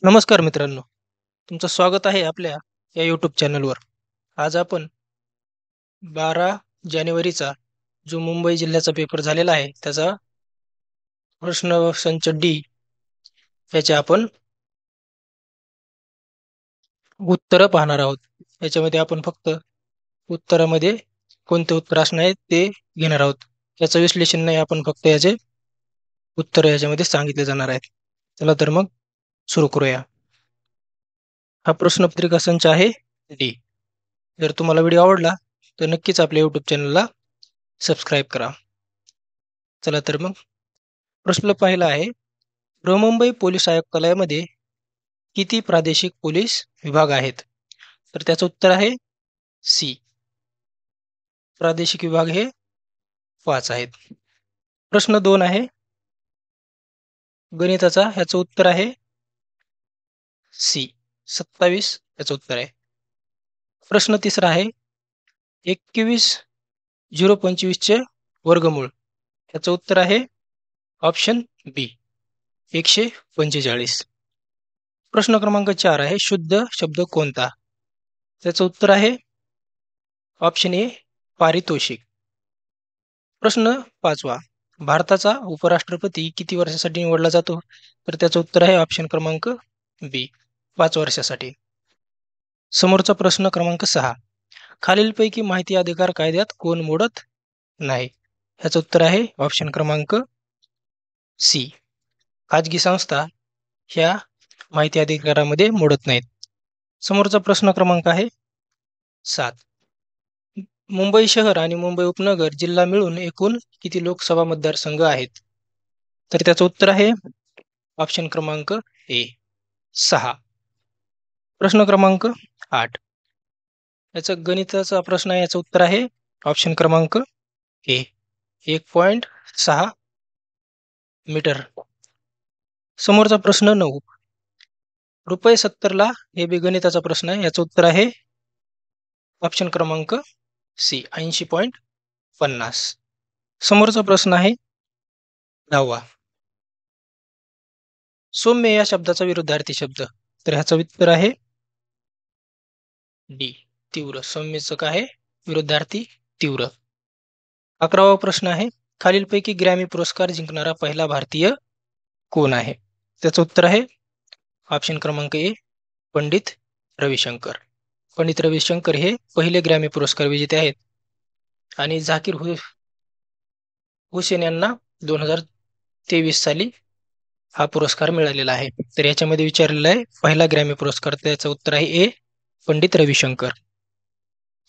नमस्कार मित्रांनो, तुमचं स्वागत आहे आपल्या या YouTube चॅनलवर. आज आपण 12 जानेवारीचा जो मुंबई जिल्ह्याचा पेपर झालेला आहे, त्याचा प्रश्न संच डी याचे आपण उत्तरं पाहणार आहोत. याच्यामध्ये आपण फक्त उत्तरामध्ये कोणते उत्तर असणार आहे ते घेणार आहोत. याचं विश्लेषण नाही, आपण फक्त याचे उत्तर याच्यामध्ये सांगितले जाणार आहेत. चला तर मग सुरू करूया. हा प्रश्नपत्रिका संच आहे डी. जर तुम्हाला व्हिडिओ आवडला तर नक्कीच आपल्या YouTube चॅनलला सबस्क्राईब करा. चला तर मग प्रश्न पहिला आहे, बृहन्मुंबई पोलीस आयुक्तालयामध्ये किती प्रादेशिक पोलीस विभाग आहेत? तर त्याचं उत्तर आहे सी. प्रादेशिक विभाग हे 5 आहेत. प्रश्न 2 आहे गणिताचा, ह्याचं उत्तर आहे सी 27 याचं उत्तर आहे. प्रश्न तिसरा आहे 21,025 चे वर्गमूळ, ह्याचं उत्तर आहे ऑप्शन बी 145. प्रश्न क्रमांक 4 आहे शुद्ध शब्द कोणता? त्याचं उत्तर आहे ऑप्शन ए पारितोषिक. प्रश्न 5वा, भारताचा उपराष्ट्रपती किती वर्षासाठी निवडला जातो? तर त्याचं उत्तर आहे ऑप्शन क्रमांक बी 5 वर्षासाठी. समोरचा प्रश्न क्रमांक 6, खालीलपैकी माहिती अधिकार कायद्यात कोण मोडत नाही? ह्याचं उत्तर आहे ऑप्शन क्रमांक सी, खाजगी संस्था ह्या माहिती अधिकारामध्ये मोडत नाहीत. समोरचा प्रश्न क्रमांक आहे 7, मुंबई शहर आणि मुंबई उपनगर जिल्हा मिळून एकूण किती लोकसभा मतदारसंघ आहेत? तर त्याचं उत्तर आहे ऑप्शन क्रमांक ए 6. प्रश्न क्रमांक 8, याचं गणिताचा प्रश्न आहे, याचं उत्तर आहे ऑप्शन क्रमांक ए 1.6 मीटर. समोरचा प्रश्न 9, रुपये 70 ला हे बी गणिताचा प्रश्न आहे, याचं उत्तर आहे ऑप्शन क्रमांक सी 80.50. समोरचा प्रश्न आहे 10वा, सौम्य या शब्दाचा विरुद्धार्थी शब्द, तर ह्याचं उत्तर आहे डी तीव्र. सौम्यचं काय आहे? विरुद्धार्थी तीव्र. 11वा प्रश्न आहे, खालीलपैकी ग्रॅमी पुरस्कार जिंकणारा पहिला भारतीय कोण आहे? त्याचं उत्तर आहे ऑप्शन क्रमांक ए पंडित रविशंकर. पंडित रविशंकर हे पहिले ग्रॅमी पुरस्कार विजेते आहेत आणि झाकीर हुसेन यांना 2023 साली हा पुरस्कार मिळालेला आहे. तर याच्यामध्ये विचारलेला आहे पहिला ग्रॅमी पुरस्कार, त्याचं उत्तर आहे ए पंडित रविशंकर.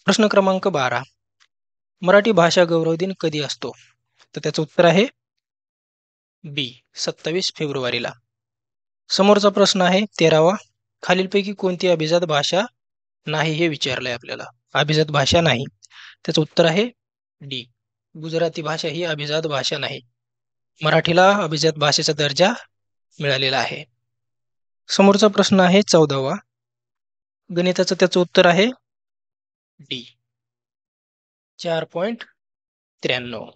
प्रश्न क्रमांक 12, मराठी भाषा गौरव दिन कधी असतो? तर त्याचं उत्तर आहे बी 27 फेब्रुवारीला. समोरचा प्रश्न आहे 13वा, खालीलपैकी कोणती अभिजात भाषा नाही हे विचारलंय आपल्याला. अभिजात भाषा नाही, त्याचं उत्तर आहे डी गुजराती भाषा ही अभिजात भाषा नाही. मराठीला अभिजात भाषेचा दर्जा मिळालेला आहे. समोरचा प्रश्न आहे 14वा, गणिताचं, त्याचं उत्तर आहे डी 4.93.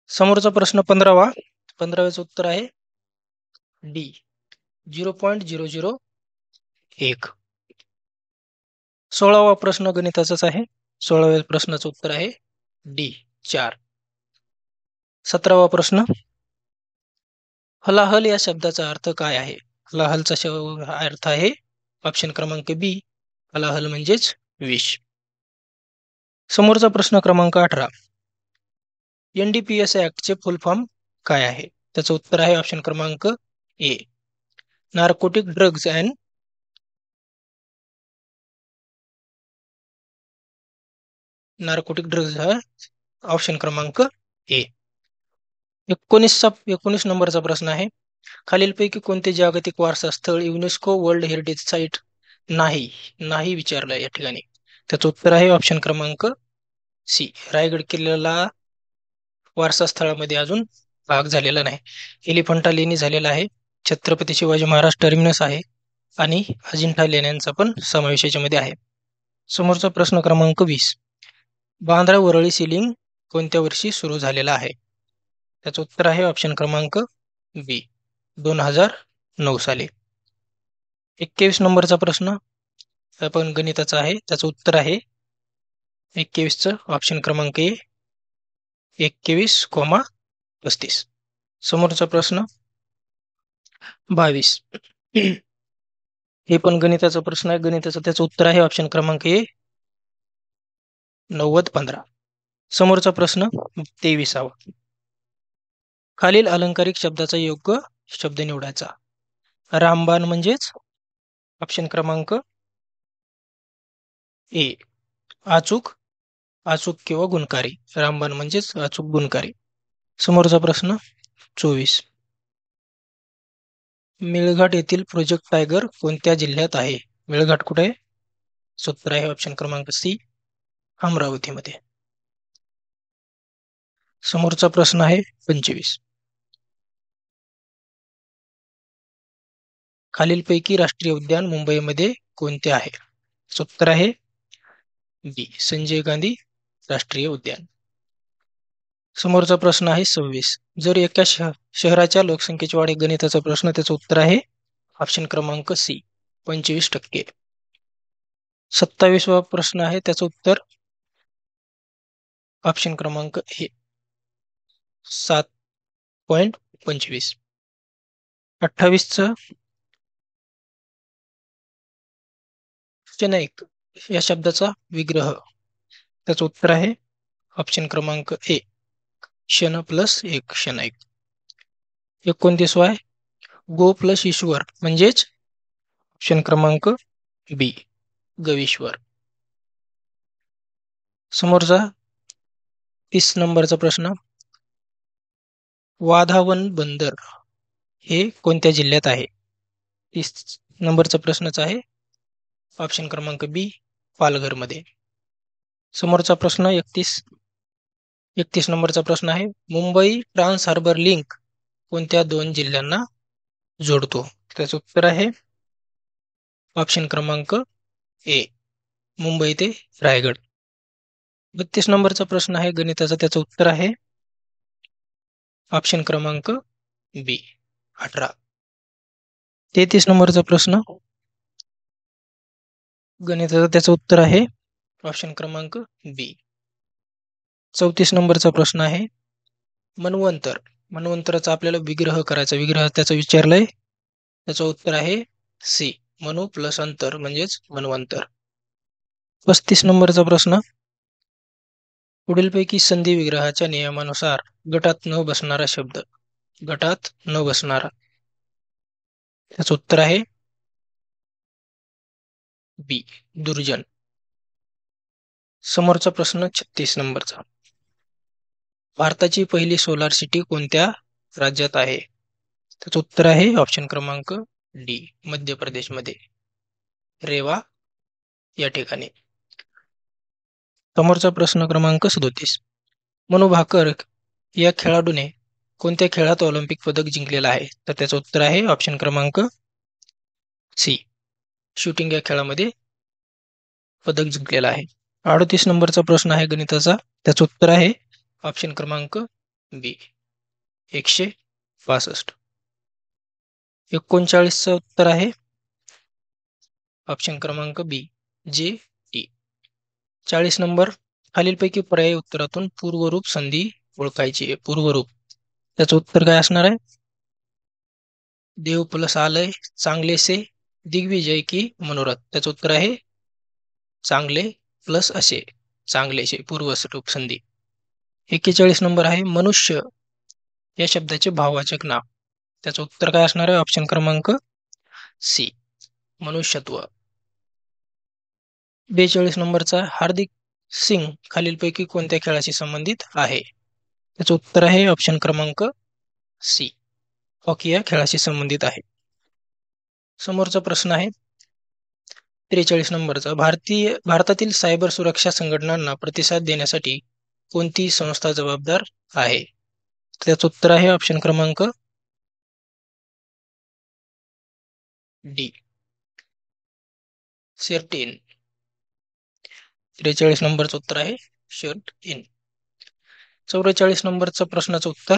समोरचा प्रश्न 15व्याचं उत्तर आहे डी 0.001. 16वा प्रश्न गणिताचाच आहे, 16व्या प्रश्नाचं उत्तर आहे डी 4. 17वा प्रश्न, हलाहल या शब्दाचा अर्थ काय आहे? हलाहलचा अर्थ आहे ऑप्शन क्रमांक बी हलाहल म्हणजेच विष. समोरचा प्रश्न क्रमांक 18, NDPS ऍक्टचे फुल फॉर्म काय आहे? त्याचं उत्तर आहे ऑप्शन क्रमांक ए नार्कोटिक ड्रग्ज अँड हा ऑप्शन क्रमांक ए. 19 नंबरचा प्रश्न आहे, खालीलपैकी कोणते जागतिक वारसा स्थळ युनेस्को वर्ल्ड हेरिटेज साईट नाही विचारलंय या ठिकाणी. त्याचं उत्तर आहे ऑप्शन क्रमांक सी रायगड किल्ल्याला वारसा स्थळामध्ये अजून भाग झालेला नाही. एलिफंटा लेणी झालेला आहे, छत्रपती शिवाजी महाराज टर्मिनस आहे आणि अजिंठा लेण्यांचा पण समावेश याच्यामध्ये आहे. समोरचा प्रश्न क्रमांक 20, बांद्रा वरळी सीलिंग कोणत्या वर्षी सुरू झालेला आहे? त्याचं उत्तर आहे ऑप्शन क्रमांक बी 2009 साली. 21 नंबरचा प्रश्न पण गणिताचा आहे. त्याचं उत्तर आहे 21चं ऑप्शन क्रमांक ए 21,35. समोरचा प्रश्न 22. हे पण गणिताचा प्रश्न आहे. गणिताचं त्याचं उत्तर आहे ऑप्शन क्रमांक ए 90,15. समोरचा प्रश्न 23वा. खालील अलंकारिक शब्दाचा योग्य शब्द निवडायचा. रामबाण म्हणजेच ऑप्शन क्रमांक ए अचूक, अचूक किंवा गुणकारी. रामबाण म्हणजेच अचूक गुणकारी. समोरचा प्रश्न 24. मेळघाट येथील प्रोजेक्ट टायगर कोणत्या जिल्ह्यात आहे? मेळघाट कुठे आहे? उत्तर आहे ऑप्शन क्रमांक सी अमरावतीमध्ये. समोरचा प्रश्न आहे 25. खालीलपैकी राष्ट्रीय उद्यान मुंबईमध्ये कोणते आहे? उत्तर आहे बी संजय गांधी राष्ट्रीय उद्यान. समोरचा प्रश्न आहे 26. जर एका शहराच्या लोकसंख्येची वाढ गणिताचा प्रश्न, त्याचं उत्तर आहे ऑप्शन क्रमांक सी 25%. 27वा प्रश्न आहे, त्याचं उत्तर ऑप्शन क्रमांक ए 7.25. 28चं शनैक या शब्दाचा विग्रह, त्याचं उत्तर आहे ऑप्शन क्रमांक ए शन प्लस एक शनैक. 29वा आहे गो प्लस ईश्वर म्हणजेच ऑप्शन क्रमांक बी गवीश्वर. समोरचा 30 नंबरचा प्रश्न, वाधावन बंदर हे कोणत्या जिल्ह्यात आहे? 30 नंबरचा प्रश्नच आहे ऑप्शन क्रमांक बी पालघरमध्ये. समोरचा प्रश्न 31 नंबरचा प्रश्न आहे, मुंबई ट्रान्स हार्बर लिंक कोणत्या दोन जिल्ह्यांना जोडतो? त्याचं उत्तर आहे ऑप्शन क्रमांक ए मुंबई ते रायगड. 32 नंबरचा प्रश्न आहे गणिताचा, त्याचं उत्तर आहे ऑप्शन क्रमांक बी 18. 33 नंबरचा प्रश्न गणिताचा, त्याचं उत्तर आहे ऑप्शन क्रमांक बी. 34 नंबरचा प्रश्न आहे मन्वंतराचा आपल्याला विग्रह करायचा. विग्रह त्याचं विचारलंय, त्याचं उत्तर आहे सी मनु प्लस अंतर म्हणजेच मन्वंतर. 35 नंबरचा प्रश्न, पुढीलपैकी संधी विग्रहाच्या नियमानुसार गटात न बसणारा शब्द. गटात न बसणारा, त्याचं उत्तर आहे बी दुर्जन. समोरचा प्रश्न 36 नंबरचा, भारताची पहिली सोलार सिटी कोणत्या राज्यात आहे? त्याचं उत्तर आहे ऑप्शन क्रमांक डी मध्य प्रदेशमध्ये रेवा या ठिकाणी. समोरचा प्रश्न क्रमांक 37, मनू भाकर या खेळाडूने कोणत्या खेळात ऑलिम्पिक पदक जिंकलेलं आहे? तर त्याचं उत्तर आहे ऑप्शन क्रमांक सी शूटिंग या खेळामध्ये पदक जिंकलेलं आहे. 38 नंबरचा प्रश्न आहे गणिताचा, त्याचं उत्तर आहे ऑप्शन क्रमांक बी 165. 39चं उत्तर आहे ऑप्शन क्रमांक बी जे टी. 40 नंबर, खालीलपैकी पर्यायी उत्तरातून पूर्वरूप संधी ओळखायची. पूर्वरूप, त्याचं उत्तर काय असणार आहे? देव प्लस आलय, चांगलेसे, दिग्विजय की मनोरथ. त्याचं उत्तर आहे चांगले प्लस असे, चांगलेसे पूर्वरूप संधी. 41 नंबर आहे मनुष्य या शब्दाचे भाववाचक नाव. त्याचं उत्तर काय असणार आहे? ऑप्शन क्रमांक सी मनुष्यत्व. 42 नंबरचा हार्दिक सिंग खालीलपैकी कोणत्या खेळाशी संबंधित आहे? त्याचं उत्तर आहे ऑप्शन क्रमांक सी हॉकी या खेळाशी संबंधित आहे. समोरचा प्रश्न आहे 43 नंबरचा, भारतातील सायबर सुरक्षा संघटनांना प्रतिसाद देण्यासाठी कोणती संस्था जबाबदार आहे? त्याचं उत्तर आहे ऑप्शन क्रमांक डी सर्ट-इन. 43 नंबरचं उत्तर आहे सर्ट-इन. 44 नंबरचा प्रश्नाचं उत्तर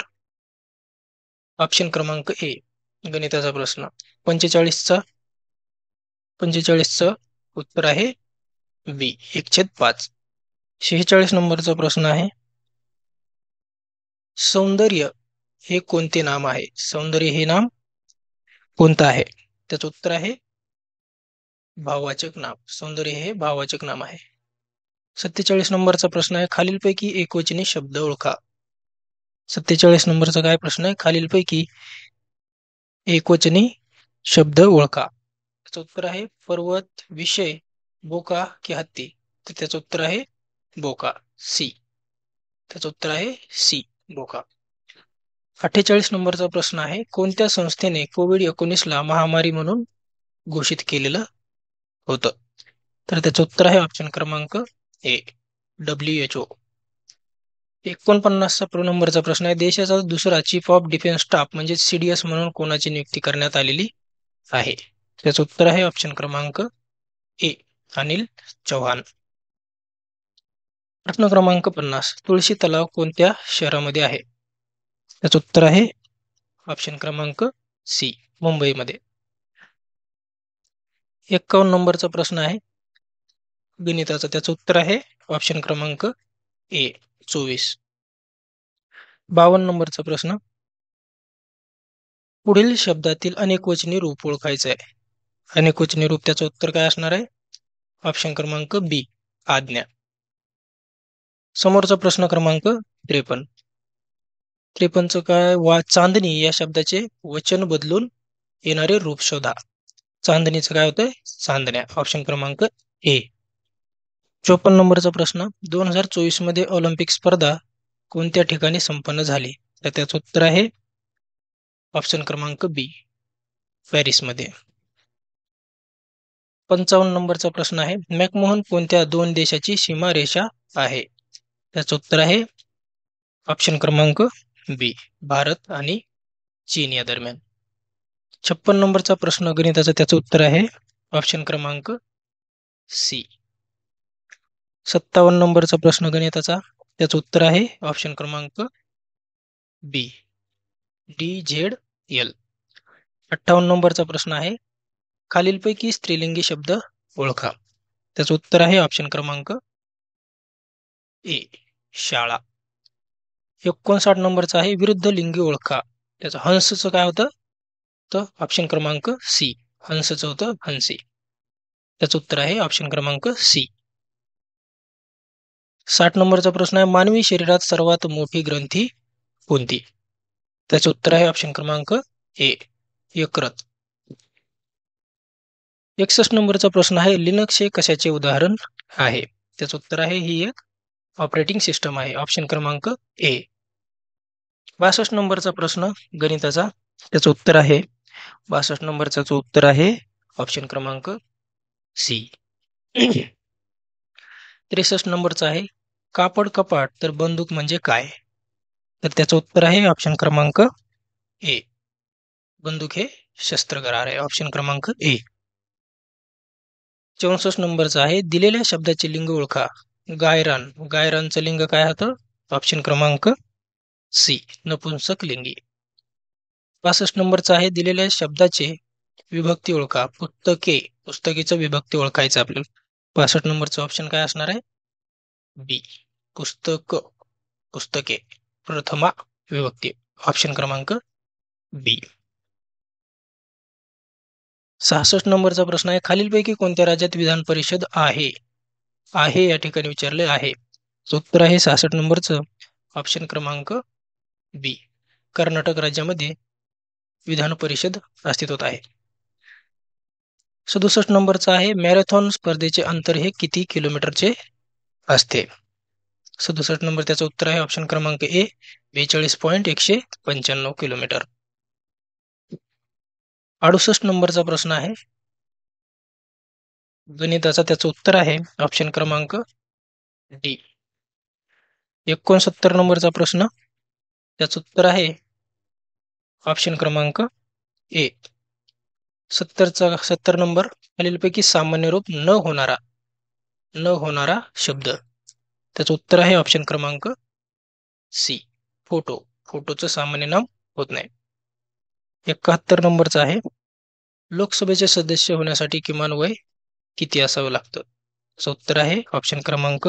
ऑप्शन क्रमांक ए गणिताचा प्रश्न. 45चा 45चं उत्तर आहे बी 1/5. 46 नंबरचा प्रश्न आहे, सौंदर्य हे कोणते नाम आहे? सौंदर्य हे नाम कोणतं आहे? त्याचं उत्तर आहे भाववाचक नाम. सौंदर्य हे भाववाचक नाम आहे. 47 नंबरचा प्रश्न आहे, खालीलपैकी एकवचनी शब्द ओळखा. 47 नंबरचा काय प्रश्न आहे? खालीलपैकी एकवचनी शब्द ओळखा. त्याचं उत्तर आहे पर्वत, विषय, बोका की हत्ती. तर त्याचं उत्तर आहे बोका, सी. त्याचं उत्तर आहे सी, बोका. 48 नंबरचा प्रश्न आहे, कोणत्या संस्थेने COVID-19ला महामारी म्हणून घोषित केलेलं होतं? तर त्याचं उत्तर आहे ऑप्शन क्रमांक ए, WHO. 49 नंबरचा प्रश्न आहे, देशाचा दुसरा चीफ ऑफ डिफेन्स स्टाफ म्हणजे CDS म्हणून कोणाची नियुक्ती करण्यात आलेली आहे? त्याचं उत्तर आहे ऑप्शन क्रमांक ए, अनिल चौहान. प्रश्न क्रमांक 50, तुळशी तलाव कोणत्या शहरामध्ये आहे? त्याचं उत्तर आहे ऑप्शन क्रमांक सी, मुंबईमध्ये. 51 नंबरचा प्रश्न आहे गणिताचा. त्याचं उत्तर आहे ऑप्शन क्रमांक ए, 24. 52 नंबरचा प्रश्न, पुढील शब्दातील अनेकवचनी रूप ओळखायचं आहे. अनेकवचनी रूप त्याचं उत्तर काय असणार आहे? ऑप्शन क्रमांक बी, आज्ञा. समोरचा प्रश्न क्रमांक 53. 53चं काय? चांदणी या शब्दाचे वचन बदलून येणारे रूप शोधा. चांदणीचं काय होतंय? चांदण्या. ऑप्शन क्रमांक ए. 54 नंबरचा प्रश्न, 2024 मध्ये ऑलिम्पिक स्पर्धा कोणत्या ठिकाणी संपन्न झाली? तर त्याचं उत्तर आहे ऑप्शन क्रमांक बी, पॅरिसमध्ये. 55 नंबरचा प्रश्न आहे, मॅकमोहन कोणत्या दोन देशाची सीमारेषा आहे? त्याचं उत्तर आहे ऑप्शन क्रमांक बी, भारत आणि चीन या दरम्यान. 56 नंबरचा प्रश्न गणिताचा. त्याचं उत्तर आहे ऑप्शन क्रमांक सी. 57 नंबरचा प्रश्न गणिताचा. त्याचं उत्तर आहे ऑप्शन क्रमांक बी, DZL. 58 नंबरचा प्रश्न आहे, खालीलपैकी स्त्रीलिंगी शब्द ओळखा. त्याचं उत्तर आहे ऑप्शन क्रमांक ए, शाळा. 59 नंबरचा आहे, विरुद्ध लिंगी ओळखा. त्याचं हंसचं काय होतं? तर ऑप्शन क्रमांक सी, हंसचं होतं हंसी. त्याचं उत्तर आहे ऑप्शन क्रमांक सी. 60 नंबरचा प्रश्न आहे, मानवी शरीरात सर्वात मोठी ग्रंथी कोणती? त्याचं उत्तर आहे ऑप्शन क्रमांक ए, यकृत. 61 नंबरचा प्रश्न आहे, लिनक्स हे कशाचे उदाहरण आहे? त्याचं उत्तर आहे ही एक ऑपरेटिंग सिस्टम आहे. ऑप्शन क्रमांक ए. 62 नंबरचा प्रश्न गणिताचा. त्याचं उत्तर आहे 62 नंबरचा उत्तर आहे ऑप्शन क्रमांक सी. 63 नंबरचा आहे, कापड कपाट तर बंदूक म्हणजे काय? तर त्याचं उत्तर आहे ऑप्शन क्रमांक ए, बंदूक हे शस्त्रागार आहे. ऑप्शन क्रमांक ए. 64 नंबरचा आहे, दिलेल्या शब्दाचे लिंग ओळखा. गायरान. गायरानचं लिंग काय होतं? ऑप्शन क्रमांक सी, नपुंसक लिंगी. 65 नंबरचा आहे, दिलेल्या शब्दाचे विभक्ती ओळखा. पुस्तके. पुस्तकीचं विभक्ती ओळखायचं आपल्याला. 65 नंबरचं ऑप्शन काय असणार आहे? बी, पुस्तक, पुस्तके, प्रथमा विभक्ती. ऑप्शन क्रमांक बी. 66 नंबरचा प्रश्न आहे, खालीलपैकी कोणत्या राज्यात विधान परिषद आहे? आहे या ठिकाणी विचारले आहे. उत्तर आहे 66 नंबरचं ऑप्शन क्रमांक बी, कर्नाटक राज्यामध्ये विधान परिषद अस्तित्वात आहे. 67 नंबरचा आहे, मॅरेथॉन स्पर्धेचे अंतर हे किती किलोमीटरचे असते? 67 नंबर त्याचं उत्तर आहे ऑप्शन क्रमांक ए, 42.195 किलोमीटर. 68 नंबरचा प्रश्न आहे गणिताचा. त्याचं उत्तर आहे ऑप्शन क्रमांक डी. 69 नंबरचा प्रश्न. त्याचं उत्तर आहे ऑप्शन क्रमांक ए. 70 नंबर, खालीलपैकी सामान्य रूप न होणारा शब्द. त्याचं उत्तर आहे ऑप्शन क्रमांक सी, फोटो. फोटोचं सामान्य नाम होत नाही. 71 नंबरचा आहे, लोकसभेचे सदस्य होण्यासाठी किमान वय किती असावं लागतं? त्याचं उत्तर आहे ऑप्शन क्रमांक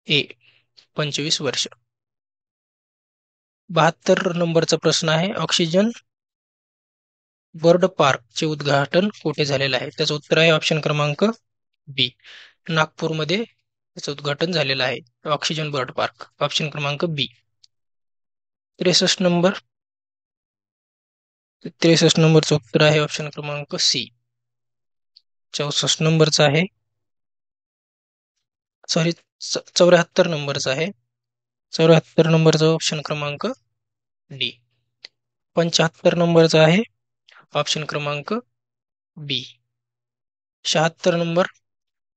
ए 25 वर्ष. 72 नंबरचा प्रश्न आहे, ऑक्सिजन बर्ड पार्कचे उद्घाटन कुठे झालेलं आहे? त्याचं उत्तर आहे ऑप्शन क्रमांक बी नागपूरमध्ये त्याचं उद्घाटन झालेलं आहे. ऑक्सिजन बर्ड पार्क ऑप्शन क्रमांक बी. 63 नंबर 63 नंबरचं उत्तर आहे ऑप्शन क्रमांक सी. 64 नंबरचा आहे, सॉरी 74 नंबरचा आहे. 74 नंबरचा ऑप्शन क्रमांक डी. 75 नंबरचा आहे ऑप्शन क्रमांक बी. 76 नंबर,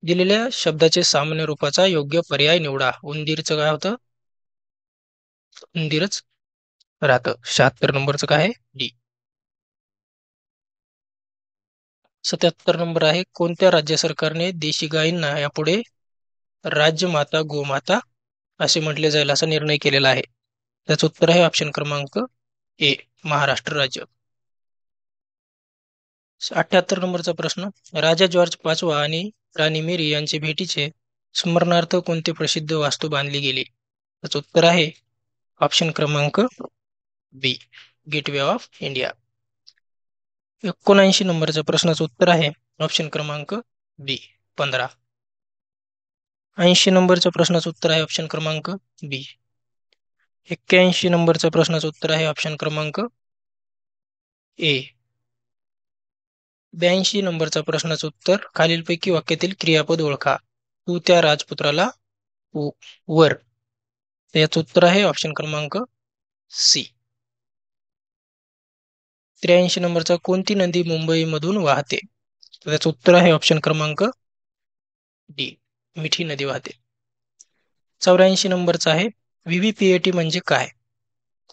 दिलेल्या शब्दाचे सामान्य रूपाचा योग्य पर्याय निवडा. उंदीरचं काय होतं? उंदीरच राहतं. 76 नंबरचं काय आहे? डी. 77 नंबर आहे, कोणत्या राज्य सरकारने देशी गायींना यापुढे राज्यमाता गोमाता असे म्हटले जाईल असा निर्णय केलेला आहे? त्याचं उत्तर आहे ऑप्शन क्रमांक ए महाराष्ट्र राज्य. 78 नंबरचा प्रश्न, राजा जॉर्ज पाचवा आणि राणी मेरी यांचे भेटीचे स्मरणार्थ कोणते प्रसिद्ध वास्तू बांधली गेली? त्याचं उत्तर आहे ऑप्शन क्रमांक बी गेटवे ऑफ इंडिया. 79 नंबरच्या प्रश्नाचं उत्तर आहे ऑप्शन क्रमांक बी 15. 80 नंबरच्या प्रश्नाचं उत्तर आहे ऑप्शन क्रमांक बी. 81 नंबरच्या प्रश्नाचं उत्तर आहे ऑप्शन क्रमांक ए. 82 नंबरचा प्रश्नाचं उत्तर, खालीलपैकी वाक्यातील क्रियापद ओळखा. तू त्या राजपुत्राला वर. याचं उत्तर आहे ऑप्शन क्रमांक सी. 83 नंबरचा, कोणती नदी मुंबईमधून वाहते? त्याचं उत्तर आहे ऑप्शन क्रमांक डी मिठी नदी वाहते. 84 नंबरचा आहे, व्हीव्हीपीएटी म्हणजे काय?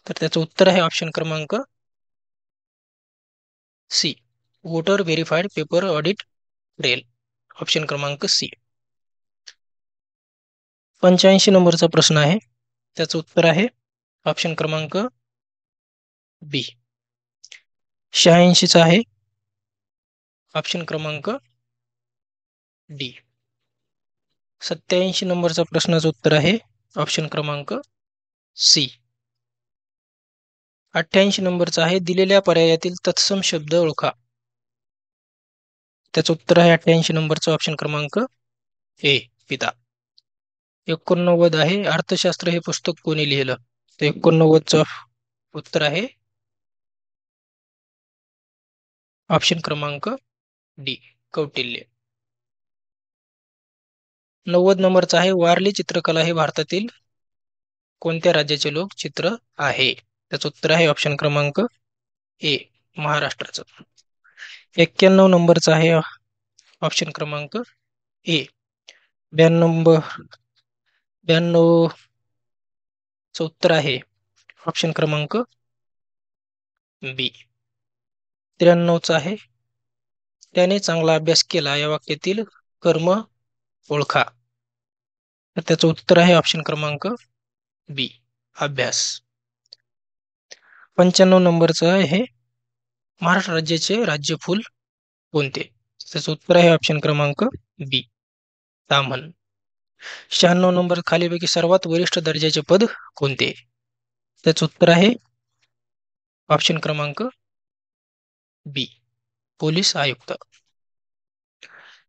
तर त्याचं उत्तर आहे ऑप्शन क्रमांक C voter verified paper audit trail option क्रमांक सी. 85 नंबरचा प्रश्न आहे, त्याचं उत्तर आहे ऑप्शन क्रमांक बी. 86 आहे ऑप्शन क्रमांक डी. 87 नंबरचा प्रश्नाचं उत्तर आहे ऑप्शन क्रमांक सी. 88 नंबरचा आहे, दिलेल्या पर्यायातील तत्सम शब्द ओळखा. त्याचं उत्तर आहे 88 नंबरचं ऑप्शन क्रमांक ए पिता. 89 आहे, अर्थशास्त्र हे पुस्तक कोणी लिहिलं? तर 89चं उत्तर आहे ऑप्शन क्रमांक डी कौटिल्य. 90 नंबरचा आहे, वारली चित्रकला हे भारतातील कोणत्या राज्याचे लोकचित्र आहे? त्याचं उत्तर आहे ऑप्शन क्रमांक ए महाराष्ट्राचं. 91 नंबरचा आहे ऑप्शन क्रमांक ए. 92 चं उत्तर आहे ऑप्शन क्रमांक बी. 93 आहे, त्याने चांगला अभ्यास केला या वाक्यातील कर्म ओळखा. तर त्याचं उत्तर आहे ऑप्शन क्रमांक बी अभ्यास. 95 नंबरचं आहे, महाराष्ट्र राज्याचे राज्यफूल कोणते? त्याचं उत्तर आहे ऑप्शन क्रमांक बी ताम्हण. 96 नंबर, खालीपैकी सर्वात वरिष्ठ दर्जाचे पद कोणते? त्याचं उत्तर आहे ऑप्शन क्रमांक बी पोलीस आयुक्त.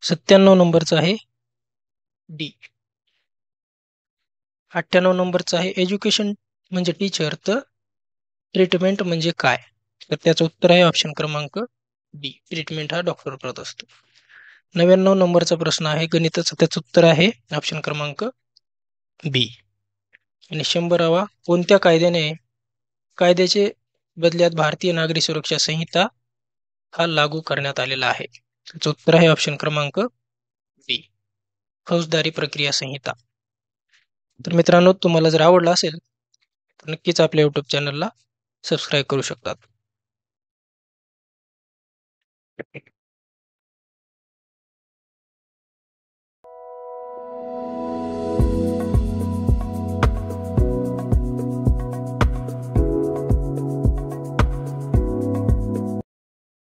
97 नंबरचा आहे डी. 98 नंबरचा आहे, एज्युकेशन म्हणजे टीचर तर ट्रीटमेंट म्हणजे काय? तर त्याचं उत्तर आहे ऑप्शन क्रमांक डी ट्रीटमेंट हा डॉक्टर करत असतो. 99 नंबरचा प्रश्न आहे गणिताचं, त्याचं उत्तर आहे ऑप्शन क्रमांक बी. आणि 100वा, कोणत्या कायद्याचे बदल्यात भारतीय नागरी सुरक्षा संहिता हा लागू करण्यात आलेला आहे? त्याचं उत्तर आहे ऑप्शन क्रमांक बी फौजदारी प्रक्रिया संहिता. तर मित्रांनो, तुम्हाला जर आवडला असेल तर नक्कीच आपल्या यूट्यूब चॅनलला सबस्क्राईब करू शकतात.